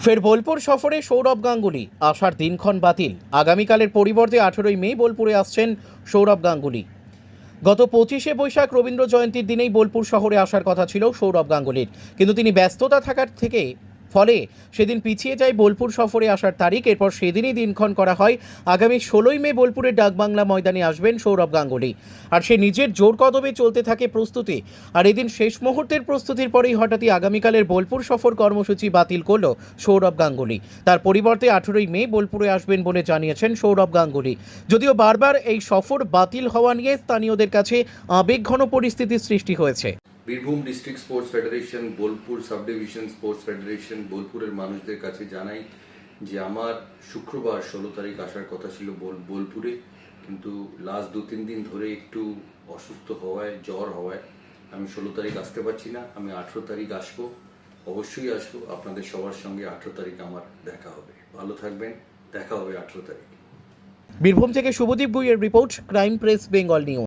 ফের বোলপুর সফরে সৌরভ গাঙ্গুলি, আসার দিনক্ষণ বাতিল। আগামীকালের পরিবর্তে 18ই মে বোলপুরে আসছেন সৌরভ গাঙ্গুলি। গত 25শে বৈশাখ রবীন্দ্র জয়ন্তীর দিনেই বোলপুর শহরে আসার কথা ছিল সৌরভ গাঙ্গুলির, কিন্তু তিনি ব্যস্ততা থাকার থেকে ফলে সেদিন পিছিয়ে যায় বোলপুর সফরে আসার তারিখ। এরপর সেদিনই দিনক্ষণ করা হয় আগামী 16ই মে বোলপুরের ডাকবাংলা ময়দানে আসবেন সৌরভ গাঙ্গুলি। আর সে নিজের জোর কদমে চলতে থাকে প্রস্তুতি। আর এদিন শেষ মুহূর্তের প্রস্তুতির পরেই হঠাৎই আগামীকালের বোলপুর সফর কর্মসূচি বাতিল করল সৌরভ গাঙ্গুলি। তার পরিবর্তে 18ই মে বোলপুরে আসবেন বলে জানিয়েছেন সৌরভ গাঙ্গুলি। যদিও বারবার এই সফর বাতিল হওয়া নিয়ে স্থানীয়দের কাছে আবেগঘন পরিস্থিতির সৃষ্টি হয়েছে। Birbhum district sports federation, Bolpur sub division sports federation, বোলপুরের মানুষদের কাছে জানাই যে আমার শুক্রবার 16 তারিখ আসার কথা ছিল বোলপুরে, কিন্তু লাস্ট 2-3 দিন ধরে একটু অসুস্থ হওয়ায়, জ্বর হওয়ায় আমি 16 তারিখ আসতে পারছি না। আমি 18 তারিখ আসবো, অবশ্যই আসবো। আপনাদের সবার সঙ্গে 18 তারিখ আমার দেখা হবে। ভালো থাকবেন, দেখা হবে 18 তারিখ। বীরভূম থেকে শুভদীপ গুইয়ের report, crime press Bengal news.